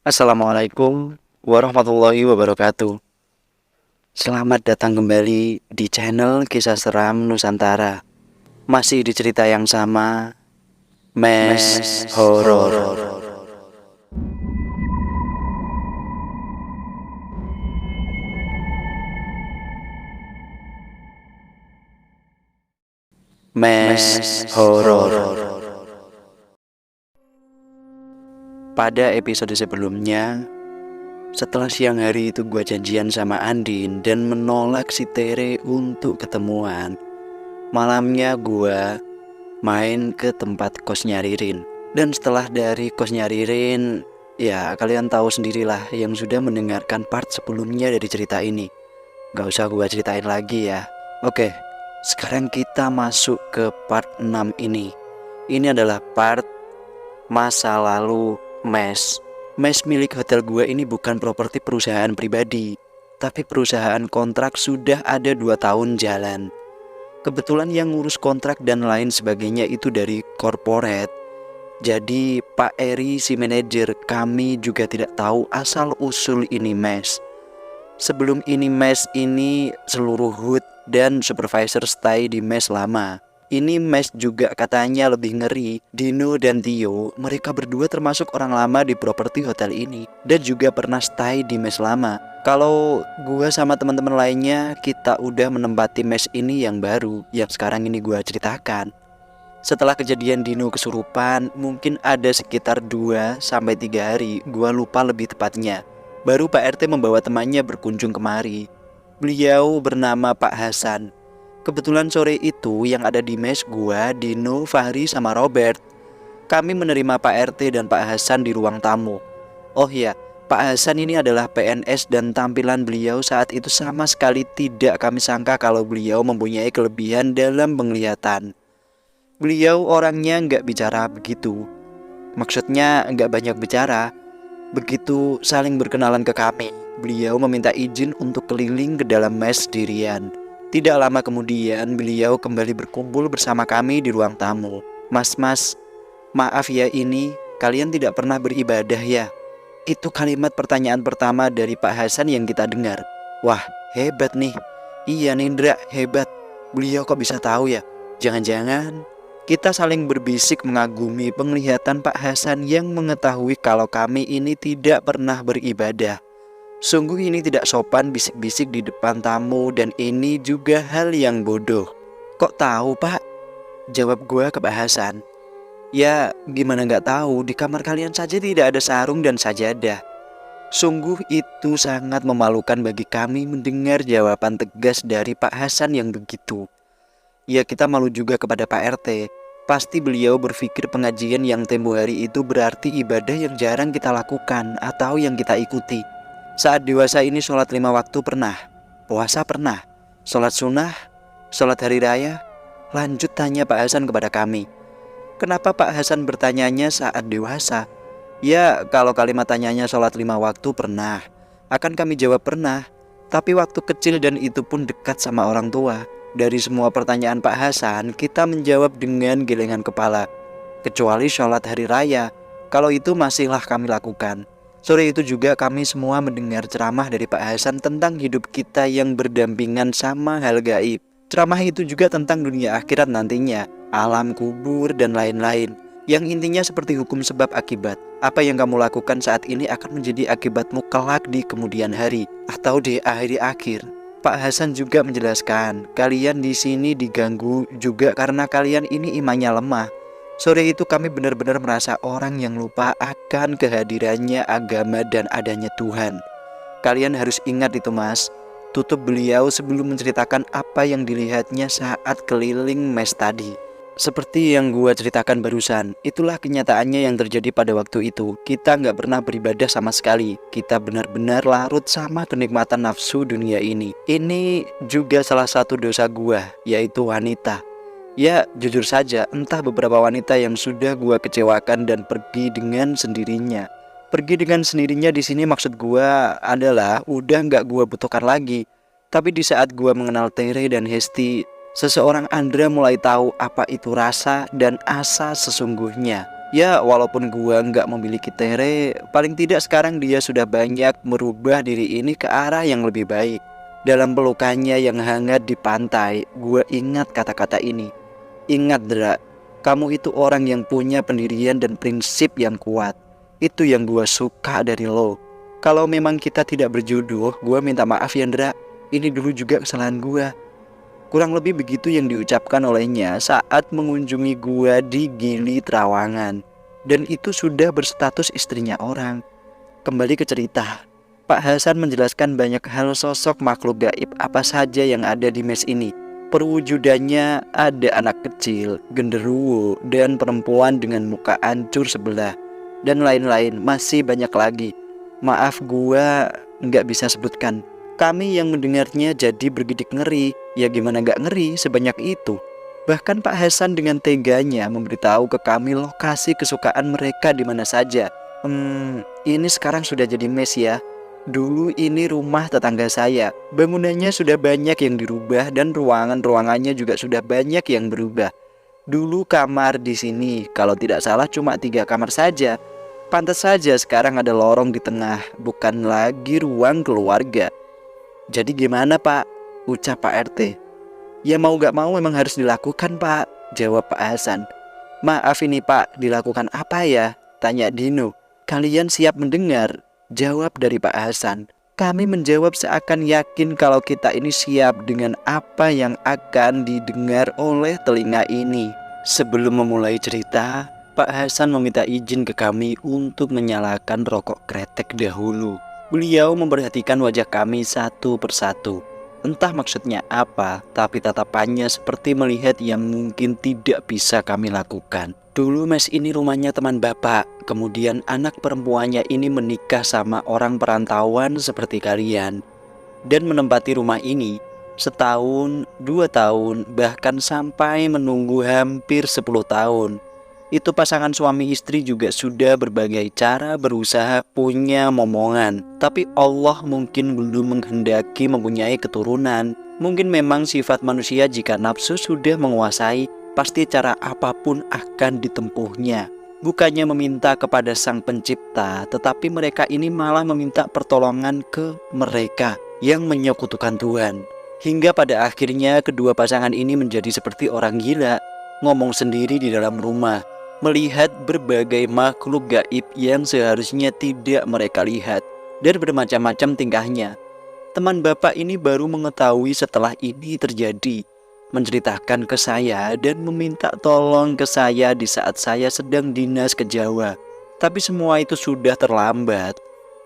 Assalamualaikum warahmatullahi wabarakatuh. Selamat datang kembali di channel Kisah Seram Nusantara. Masih di cerita yang sama, Mes Horor. Mes Horor. Pada episode sebelumnya, setelah siang hari itu gue janjian sama Andin dan menolak si Tere untuk ketemuan. Malamnya gue main ke tempat kosnya Ririn. Dan setelah dari kosnya Ririn, ya kalian tahu sendirilah yang sudah mendengarkan part sebelumnya dari cerita ini. Gak usah gue ceritain lagi ya. Oke, sekarang kita masuk ke part 6 ini. Ini adalah part masa lalu Mes. Mes milik hotel gue ini bukan properti perusahaan pribadi, tapi perusahaan kontrak sudah ada 2 tahun jalan. Kebetulan yang ngurus kontrak dan lain sebagainya itu dari corporate. Jadi Pak Eri si manajer kami juga tidak tahu asal usul ini mes. Sebelum ini mes ini seluruh hood dan supervisor stay di mes lama. Ini mes juga katanya lebih ngeri. Dino dan Tio, mereka berdua termasuk orang lama di properti hotel ini dan juga pernah stay di mes lama. Kalau gua sama teman-teman lainnya, kita udah menempati mes ini yang baru, yang sekarang ini gua ceritakan. Setelah kejadian Dino kesurupan, mungkin ada sekitar 2-3 hari, gua lupa lebih tepatnya. Baru Pak RT membawa temannya berkunjung kemari. Beliau bernama Pak Hasan. Kebetulan sore itu yang ada di mes gua, Dino, Fahri, sama Robert. Kami menerima Pak RT dan Pak Hasan di ruang tamu. Oh ya, Pak Hasan ini adalah PNS dan tampilan beliau saat itu sama sekali tidak kami sangka kalau beliau mempunyai kelebihan dalam penglihatan. Beliau orangnya nggak bicara begitu. Maksudnya nggak banyak bicara. Begitu saling berkenalan ke kami, beliau meminta izin untuk keliling ke dalam mes sendirian. Tidak lama kemudian beliau kembali berkumpul bersama kami di ruang tamu. Mas, maaf ya ini kalian tidak pernah beribadah ya? Itu kalimat pertanyaan pertama dari Pak Hasan yang kita dengar. Wah, hebat nih. Iya Nindra, hebat. Beliau kok bisa tahu ya? Jangan-jangan kita saling berbisik mengagumi penglihatan Pak Hasan yang mengetahui kalau kami ini tidak pernah beribadah. Sungguh ini tidak sopan bisik-bisik di depan tamu dan ini juga hal yang bodoh. Kok tahu Pak? Jawab gue ke Pak Hasan. Ya gimana nggak tahu, di kamar kalian saja tidak ada sarung dan sajadah. Sungguh itu sangat memalukan bagi kami mendengar jawaban tegas dari Pak Hasan yang begitu. Ya kita malu juga kepada Pak RT. Pasti beliau berpikir pengajian yang tempo hari itu berarti ibadah yang jarang kita lakukan atau yang kita ikuti. Saat dewasa ini sholat 5 waktu pernah, puasa pernah, sholat sunnah, sholat hari raya. Lanjut tanya Pak Hasan kepada kami. Kenapa Pak Hasan bertanyanya saat dewasa? Ya kalau kalimat tanyanya sholat 5 waktu pernah, akan kami jawab pernah. Tapi waktu kecil dan itu pun dekat sama orang tua. Dari semua pertanyaan Pak Hasan, kita menjawab dengan gelengan kepala. Kecuali sholat hari raya, kalau itu masihlah kami lakukan. Sore itu juga kami semua mendengar ceramah dari Pak Hasan tentang hidup kita yang berdampingan sama hal gaib. Ceramah itu juga tentang dunia akhirat nantinya, alam kubur dan lain-lain. Yang intinya seperti hukum sebab akibat. Apa yang kamu lakukan saat ini akan menjadi akibatmu kelak di kemudian hari atau di akhir. Pak Hasan juga menjelaskan, kalian di sini diganggu juga karena kalian ini imannya lemah. Sore itu kami benar-benar merasa orang yang lupa akan kehadirannya agama dan adanya Tuhan. Kalian harus ingat itu mas. Tutup beliau sebelum menceritakan apa yang dilihatnya saat keliling mes tadi. Seperti yang gua ceritakan barusan, itulah kenyataannya yang terjadi pada waktu itu. Kita nggak pernah beribadah sama sekali. Kita benar-benar larut sama kenikmatan nafsu dunia ini. Ini juga salah satu dosa gua, yaitu wanita. Ya jujur saja, entah beberapa wanita yang sudah gua kecewakan dan pergi dengan sendirinya. Pergi dengan sendirinya di sini maksud gua adalah udah nggak gua butuhkan lagi. Tapi di saat gua mengenal Tere dan Hesti, seseorang Andra mulai tahu apa itu rasa dan asa sesungguhnya. Ya walaupun gua nggak memiliki Tere, paling tidak sekarang dia sudah banyak merubah diri ini ke arah yang lebih baik. Dalam pelukannya yang hangat di pantai, gua ingat kata-kata ini. Ingat Dra, kamu itu orang yang punya pendirian dan prinsip yang kuat. Itu yang gua suka dari lo. Kalau memang kita tidak berjodoh, gua minta maaf ya Dra. Ini dulu juga kesalahan gua. Kurang lebih begitu yang diucapkan olehnya saat mengunjungi gua di Gili Trawangan. Dan itu sudah berstatus istrinya orang. Kembali ke cerita. Pak Hasan menjelaskan banyak hal sosok makhluk gaib apa saja yang ada di mes ini. Perwujudannya ada anak kecil, genderuwo, dan perempuan dengan muka hancur sebelah. Dan lain-lain, masih banyak lagi. Maaf gua nggak bisa sebutkan. Kami yang mendengarnya jadi bergidik ngeri. Ya gimana nggak ngeri sebanyak itu. Bahkan Pak Hasan dengan teganya memberitahu ke kami lokasi kesukaan mereka di mana saja. Ini sekarang sudah jadi mes ya. Dulu ini rumah tetangga saya. Bangunannya sudah banyak yang dirubah dan ruangan-ruangannya juga sudah banyak yang berubah. Dulu kamar di sini, kalau tidak salah cuma 3 kamar saja. Pantas saja sekarang ada lorong di tengah, bukan lagi ruang keluarga. Jadi gimana Pak? Ucap Pak RT. Ya mau gak mau memang harus dilakukan Pak, jawab Pak Hasan. Maaf ini Pak, dilakukan apa ya? Tanya Dino. Kalian siap mendengar? Jawab dari Pak Hasan. Kami menjawab seakan yakin kalau kita ini siap dengan apa yang akan didengar oleh telinga ini. Sebelum memulai cerita, Pak Hasan meminta izin ke kami untuk menyalakan rokok kretek dahulu. Beliau memperhatikan wajah kami satu persatu. Entah maksudnya apa, tapi tatapannya seperti melihat yang mungkin tidak bisa kami lakukan. Dulu mes ini rumahnya teman bapak, kemudian anak perempuannya ini menikah sama orang perantauan seperti kalian. Dan menempati rumah ini setahun, 2 tahun, bahkan sampai menunggu hampir 10 tahun. Itu pasangan suami istri juga sudah berbagai cara berusaha punya momongan. Tapi Allah mungkin belum menghendaki mempunyai keturunan. Mungkin memang sifat manusia jika nafsu sudah menguasai, pasti cara apapun akan ditempuhnya. Bukannya meminta kepada sang pencipta, tetapi mereka ini malah meminta pertolongan ke mereka yang menyekutukan Tuhan. Hingga pada akhirnya kedua pasangan ini menjadi seperti orang gila, ngomong sendiri di dalam rumah, melihat berbagai makhluk gaib yang seharusnya tidak mereka lihat, dan bermacam-macam tingkahnya. Teman bapak ini baru mengetahui setelah ini terjadi, menceritakan ke saya dan meminta tolong ke saya di saat saya sedang dinas ke Jawa. Tapi semua itu sudah terlambat.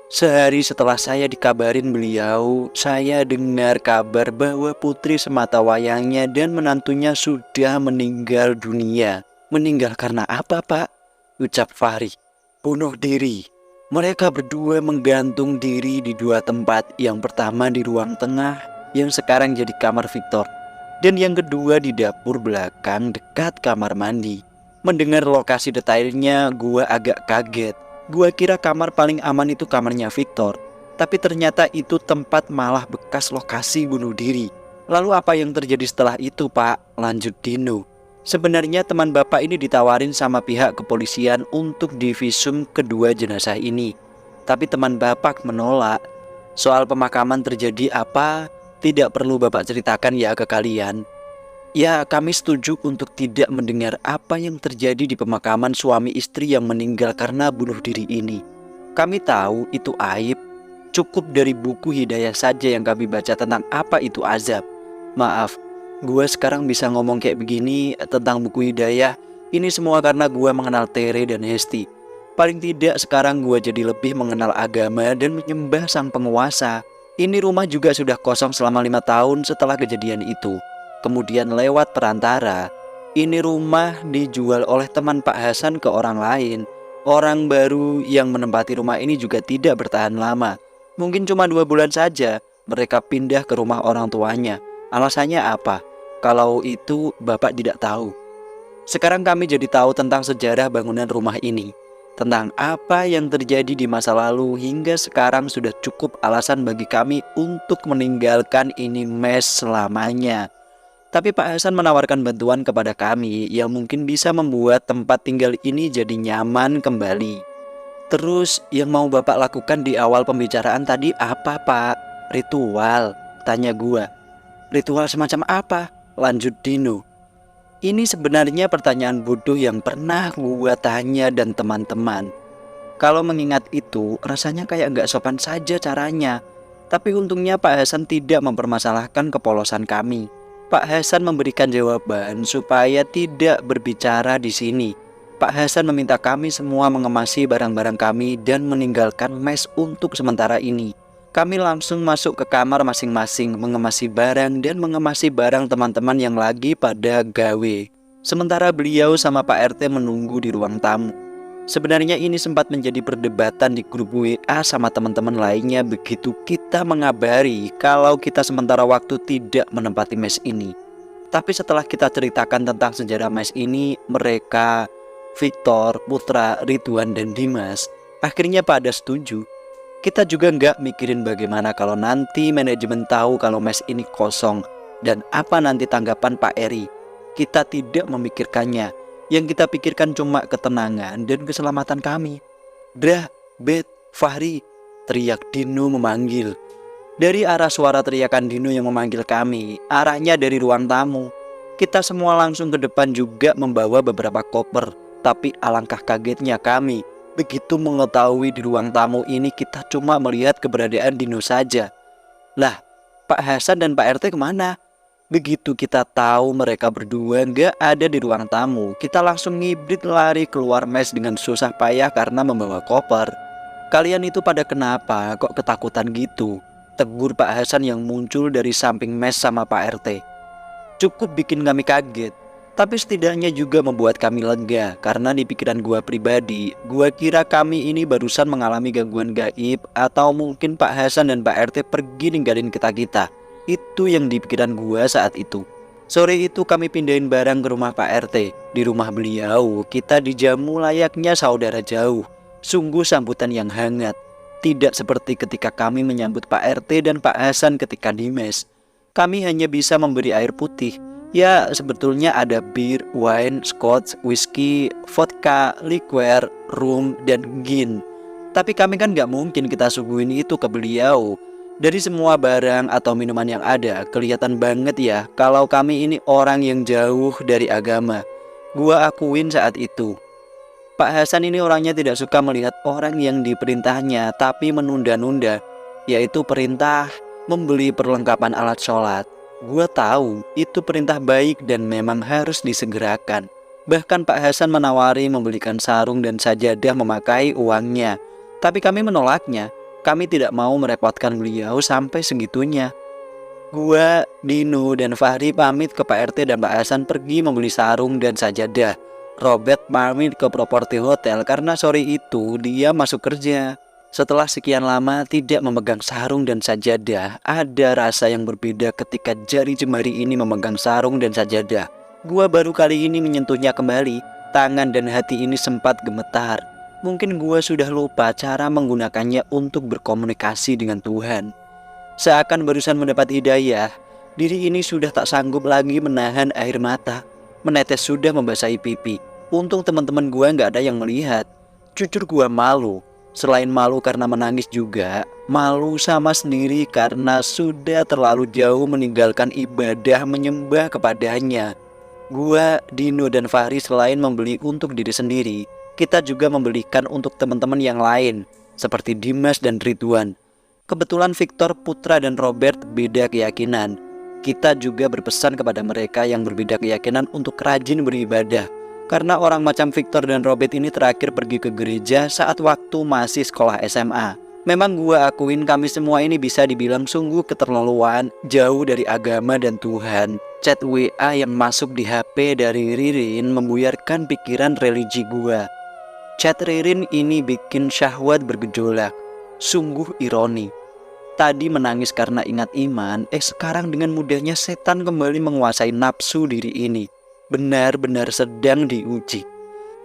Sehari setelah saya dikabarin beliau, saya dengar kabar bahwa putri sematawayangnya dan menantunya sudah meninggal dunia. Meninggal karena apa Pak? Ucap Fahri. Bunuh diri. Mereka berdua menggantung diri di 2 tempat. Yang pertama di ruang tengah, yang sekarang jadi kamar Victor. Dan yang kedua di dapur belakang dekat kamar mandi. Mendengar lokasi detailnya, gua agak kaget. Gua kira kamar paling aman itu kamarnya Victor. Tapi ternyata itu tempat malah bekas lokasi bunuh diri. Lalu apa yang terjadi setelah itu Pak? Lanjut Dino. Sebenarnya teman bapak ini ditawarin sama pihak kepolisian untuk divisum kedua jenazah ini. Tapi teman bapak menolak. Soal pemakaman terjadi apa, tidak perlu bapak ceritakan ya ke kalian. Ya kami setuju untuk tidak mendengar apa yang terjadi di pemakaman suami istri yang meninggal karena bunuh diri ini. Kami tahu itu aib. Cukup dari buku Hidayah saja yang kami baca tentang apa itu azab. Maaf, gue sekarang bisa ngomong kayak begini tentang buku Hidayah. Ini semua karena gue mengenal Tere dan Hesti. Paling tidak sekarang gue jadi lebih mengenal agama dan menyembah sang penguasa. Ini rumah juga sudah kosong selama 5 tahun setelah kejadian itu. Kemudian lewat perantara, ini rumah dijual oleh teman Pak Hasan ke orang lain. Orang baru yang menempati rumah ini juga tidak bertahan lama. Mungkin cuma 2 bulan saja mereka pindah ke rumah orang tuanya. Alasannya apa? Kalau itu bapak tidak tahu. Sekarang kami jadi tahu tentang sejarah bangunan rumah ini, tentang apa yang terjadi di masa lalu, hingga sekarang sudah cukup alasan bagi kami untuk meninggalkan ini mes selamanya. Tapi Pak Hasan menawarkan bantuan kepada kami yang mungkin bisa membuat tempat tinggal ini jadi nyaman kembali. Terus yang mau Bapak lakukan di awal pembicaraan tadi apa Pak? Ritual, tanya gua. Ritual semacam apa? Lanjut Dino. Ini sebenarnya pertanyaan bodoh yang pernah gua tanya dan teman-teman. Kalau mengingat itu, rasanya kayak nggak sopan saja caranya. Tapi untungnya Pak Hasan tidak mempermasalahkan kepolosan kami. Pak Hasan memberikan jawaban supaya tidak berbicara di sini. Pak Hasan meminta kami semua mengemasi barang-barang kami dan meninggalkan mes untuk sementara ini. Kami langsung masuk ke kamar masing-masing, mengemasi barang dan mengemasi barang teman-teman yang lagi pada gawe. Sementara beliau sama Pak RT menunggu di ruang tamu. Sebenarnya ini sempat menjadi perdebatan di grup WA sama teman-teman lainnya begitu kita mengabari kalau kita sementara waktu tidak menempati mes ini. Tapi setelah kita ceritakan tentang sejarah mes ini, mereka, Victor, Putra, Ridwan, dan Dimas, akhirnya pada setuju. Kita juga nggak mikirin bagaimana kalau nanti manajemen tahu kalau mes ini kosong dan apa nanti tanggapan Pak Eri. Kita tidak memikirkannya. Yang kita pikirkan cuma ketenangan dan keselamatan kami. Dra, Bet, Fahri, teriak Dino memanggil. Dari arah suara teriakan Dino yang memanggil kami, arahnya dari ruang tamu. Kita semua langsung ke depan juga membawa beberapa koper. Tapi alangkah kagetnya kami, begitu mengetahui di ruang tamu ini kita cuma melihat keberadaan Dino saja. Lah, Pak Hasan dan Pak RT kemana? Begitu kita tahu mereka berdua gak ada di ruang tamu, kita langsung ngibrit lari keluar mes dengan susah payah karena membawa koper. Kalian itu pada kenapa kok ketakutan gitu? Tegur Pak Hasan yang muncul dari samping mes sama Pak RT. Cukup bikin kami kaget, tapi setidaknya juga membuat kami lega. Karena di pikiran gua pribadi, gua kira kami ini barusan mengalami gangguan gaib, atau mungkin Pak Hasan dan Pak RT pergi ninggalin kita-kita. Itu yang di pikiran gua saat itu. Sore itu kami pindahin barang ke rumah Pak RT. Di rumah beliau kita dijamu layaknya saudara jauh. Sungguh sambutan yang hangat. Tidak seperti ketika kami menyambut Pak RT dan Pak Hasan ketika di mes. Kami hanya bisa memberi air putih. Ya sebetulnya ada bir, wine, scotch, whisky, vodka, liqueur, rum, dan gin. Tapi kami kan gak mungkin kita suguhin itu ke beliau. Dari semua barang atau minuman yang ada, kelihatan banget ya kalau kami ini orang yang jauh dari agama. Gua akuin saat itu. Pak Hasan ini orangnya tidak suka melihat orang yang diperintahnya tapi menunda-nunda, yaitu perintah membeli perlengkapan alat sholat. Gua tahu itu perintah baik dan memang harus disegerakan. Bahkan Pak Hasan menawari membelikan sarung dan sajadah memakai uangnya. Tapi kami menolaknya. Kami tidak mau merepotkan beliau sampai segitunya. Gua, Dino, dan Fahri pamit ke Pak RT dan Pak Hasan pergi membeli sarung dan sajadah. Robert pamit ke properti hotel karena sore itu dia masuk kerja. Setelah sekian lama tidak memegang sarung dan sajadah, ada rasa yang berbeda ketika jari jemari ini memegang sarung dan sajadah. Gua baru kali ini menyentuhnya kembali. Tangan dan hati ini sempat gemetar. Mungkin gue sudah lupa cara menggunakannya untuk berkomunikasi dengan Tuhan. Seakan barusan mendapat hidayah, diri ini sudah tak sanggup lagi menahan air mata. Menetes sudah membasahi pipi. Untung teman-teman gue gak ada yang melihat. Jujur gue malu. Selain malu karena menangis juga, malu sama sendiri karena sudah terlalu jauh meninggalkan ibadah menyembah kepadanya. Gue, Dino, dan Fahri selain membeli untuk diri sendiri, kita juga membelikan untuk teman-teman yang lain, seperti Dimas dan Ridwan. Kebetulan Victor, Putra, dan Robert beda keyakinan. Kita juga berpesan kepada mereka yang berbeda keyakinan untuk rajin beribadah. Karena orang macam Victor dan Robert ini terakhir pergi ke gereja saat waktu masih sekolah SMA. Memang gua akuin kami semua ini bisa dibilang sungguh keterlaluan, jauh dari agama dan Tuhan. Chat WA yang masuk di HP dari Ririn membuyarkan pikiran religi gua. Chat Ririn ini bikin syahwat bergejolak. Sungguh ironi. Tadi menangis karena ingat iman, sekarang dengan mudahnya setan kembali menguasai nafsu diri ini. Benar-benar sedang diuji.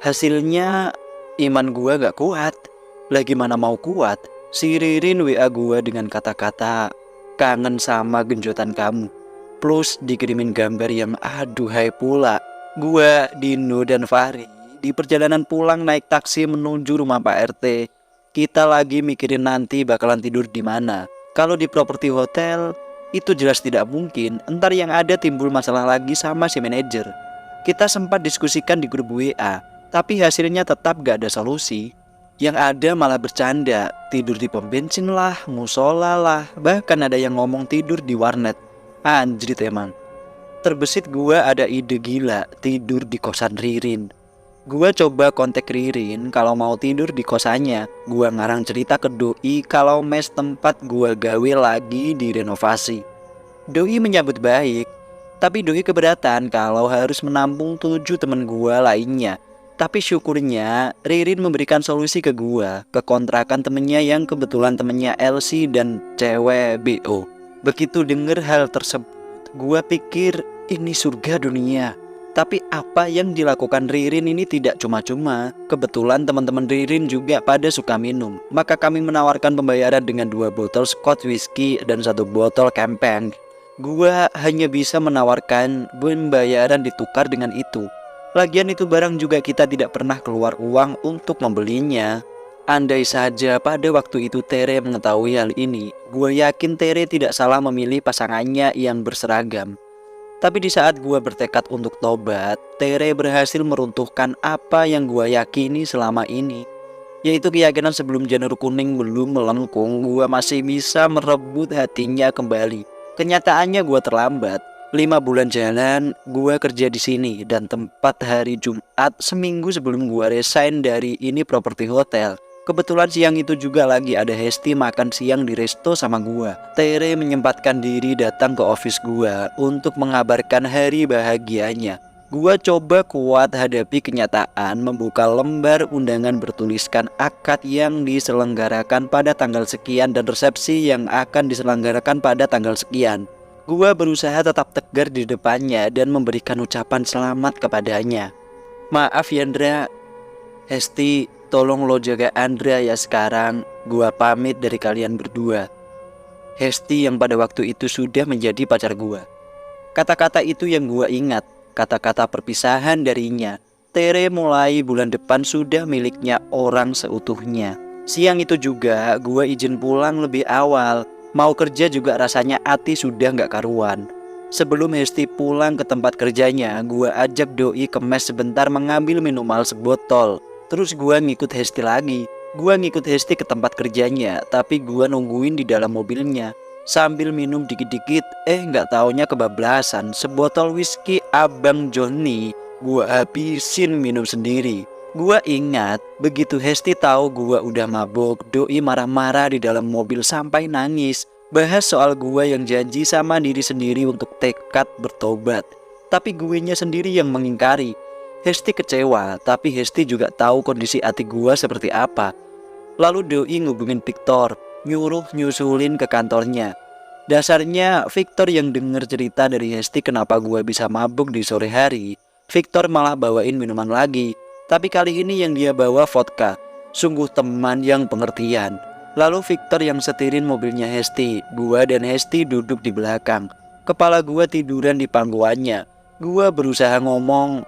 Hasilnya iman gua gak kuat. Lagi mana mau kuat? Si Ririn WA gua dengan kata-kata, kangen sama genjotan kamu. plus dikirimin gambar yang aduhai pula. Gua, Dino, dan Fahri di perjalanan pulang naik taksi menuju rumah Pak RT. Kita lagi mikirin nanti bakalan tidur di mana. Kalau di properti hotel, itu jelas tidak mungkin. Entar yang ada timbul masalah lagi sama si manajer. Kita sempat diskusikan di grup WA, tapi hasilnya tetap gak ada solusi. Yang ada malah bercanda, tidur di pom bensin lah, musola lah, bahkan ada yang ngomong tidur di warnet. Anjrit emang. Terbesit gua ada ide gila, tidur di kosan Ririn. Gua coba kontak Ririn kalau mau tidur di kosannya. Gua ngarang cerita ke Doi kalau mes tempat gua gawe lagi direnovasi. Doi menyambut baik, tapi Doi keberatan kalau harus menampung 7 temen gua lainnya. Tapi syukurnya Ririn memberikan solusi ke gua, ke kontrakan temennya yang kebetulan temennya Elsie dan cewek BO. Begitu denger hal tersebut, gua pikir ini surga dunia. Tapi apa yang dilakukan Ririn ini tidak cuma-cuma. Kebetulan teman-teman Ririn juga pada suka minum. Maka kami menawarkan pembayaran dengan 2 botol Scotch Whisky dan 1 botol Campeng. Gua hanya bisa menawarkan pembayaran ditukar dengan itu. Lagian itu barang juga kita tidak pernah keluar uang untuk membelinya. Andai saja pada waktu itu Tere mengetahui hal ini, gue yakin Tere tidak salah memilih pasangannya yang berseragam. Tapi di saat gue bertekad untuk tobat, Tere berhasil meruntuhkan apa yang gue yakini selama ini, yaitu keyakinan sebelum janur kuning belum melengkung, gue masih bisa merebut hatinya kembali. Kenyataannya gue terlambat. 5 bulan jalan, gue kerja di sini dan tempat hari Jumat seminggu sebelum gue resign dari ini properti hotel. Kebetulan siang itu juga lagi ada Hesti makan siang di resto sama gua. Tere menyempatkan diri datang ke office gua untuk mengabarkan hari bahagianya. Gua coba kuat hadapi kenyataan, membuka lembar undangan bertuliskan akad yang diselenggarakan pada tanggal sekian dan resepsi yang akan diselenggarakan pada tanggal sekian. Gua berusaha tetap tegar di depannya dan memberikan ucapan selamat kepadanya. Maaf Yandra, Hesti, tolong lo jaga Andra ya sekarang. Gua pamit dari kalian berdua. Hesti yang pada waktu itu sudah menjadi pacar gua. Kata-kata itu yang gua ingat. Kata-kata perpisahan darinya. Tere mulai bulan depan sudah miliknya orang seutuhnya. Siang itu juga gua izin pulang lebih awal. Mau kerja juga rasanya hati sudah gak karuan. Sebelum Hesti pulang ke tempat kerjanya, gua ajak Doi ke mes sebentar mengambil minuman sebotol. Terus gua ngikut Hesti lagi. Gua ngikut Hesti ke tempat kerjanya, tapi gua nungguin di dalam mobilnya sambil minum dikit-dikit. Gak taunya kebablasan, sebotol whisky Abang Johnny gua habisin minum sendiri. Gua ingat begitu Hesti tahu gua udah mabuk, Doi marah-marah di dalam mobil sampai nangis. Bahas soal gua yang janji sama diri sendiri untuk tekad bertobat, tapi guenya sendiri yang mengingkari. Hesti kecewa, tapi Hesti juga tahu kondisi hati gua seperti apa. Lalu Doi ngubungin Victor, nyuruh nyusulin ke kantornya. Dasarnya Victor yang denger cerita dari Hesti kenapa gua bisa mabuk di sore hari. Victor malah bawain minuman lagi, tapi kali ini yang dia bawa vodka. Sungguh teman yang pengertian. Lalu Victor yang setirin mobilnya Hesti. Gua dan Hesti duduk di belakang. Kepala gua tiduran di pangkuannya. Gua berusaha ngomong,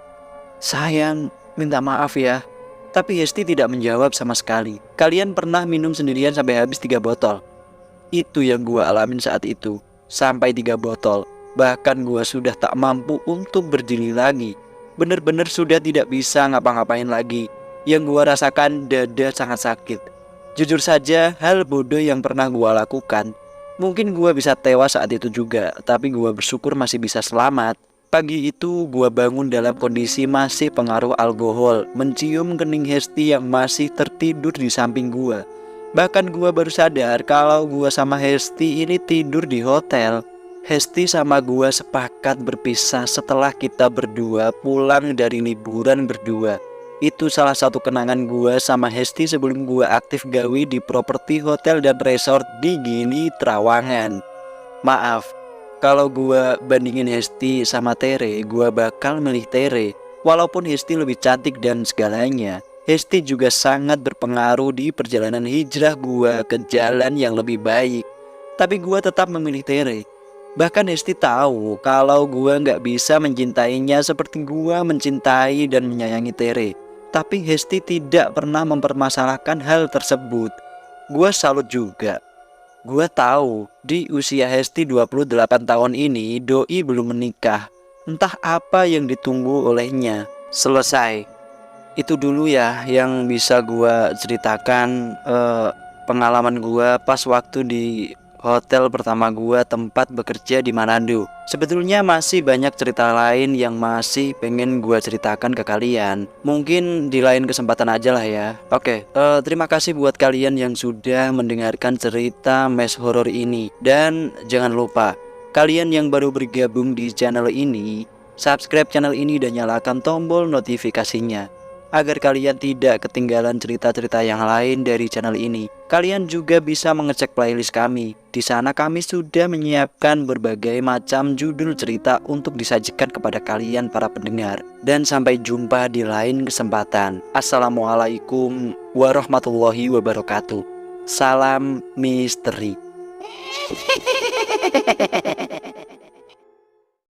"Sayang, minta maaf ya." Tapi Hesti tidak menjawab sama sekali. Kalian pernah minum sendirian sampai habis 3 botol? Itu yang gua alamin saat itu. Sampai 3 botol. Bahkan gua sudah tak mampu untuk berdiri lagi. Bener-bener sudah tidak bisa ngapa-ngapain lagi. Yang gua rasakan dada sangat sakit. Jujur saja, hal bodoh yang pernah gua lakukan. Mungkin gua bisa tewas saat itu juga, tapi gua bersyukur masih bisa selamat. Pagi itu gua bangun dalam kondisi masih pengaruh alkohol, mencium kening Hesti yang masih tertidur di samping gua. Bahkan gua baru sadar kalau gua sama Hesti ini tidur di hotel. Hesti sama gua sepakat berpisah setelah kita berdua pulang dari liburan berdua. Itu salah satu kenangan gua sama Hesti sebelum gua aktif gawe di properti hotel dan resort di Gili Trawangan. Maaf, kalau gua bandingin Hesti sama Tere, gua bakal milih Tere. Walaupun Hesti lebih cantik dan segalanya, Hesti juga sangat berpengaruh di perjalanan hijrah gua ke jalan yang lebih baik. Tapi gua tetap memilih Tere. Bahkan Hesti tahu kalau gua nggak bisa mencintainya seperti gua mencintai dan menyayangi Tere. Tapi Hesti tidak pernah mempermasalahkan hal tersebut. Gua salut juga. Gua tahu di usia Hesti 28 tahun ini doi belum menikah. Entah apa yang ditunggu olehnya. Selesai. Itu dulu ya yang bisa gua ceritakan pengalaman gua pas waktu di hotel pertama gua tempat bekerja di Manado. Sebetulnya masih banyak cerita lain yang masih pengen gua ceritakan ke kalian. Mungkin di lain kesempatan aja lah ya. Oke, terima kasih buat kalian yang sudah mendengarkan cerita Mes Horor ini. Dan jangan lupa, kalian yang baru bergabung di channel ini, subscribe channel ini dan nyalakan tombol notifikasinya agar kalian tidak ketinggalan cerita-cerita yang lain dari channel ini. Kalian juga bisa mengecek playlist kami. Di sana kami sudah menyiapkan berbagai macam judul cerita untuk disajikan kepada kalian para pendengar. Dan sampai jumpa di lain kesempatan. Assalamualaikum warahmatullahi wabarakatuh. Salam misteri.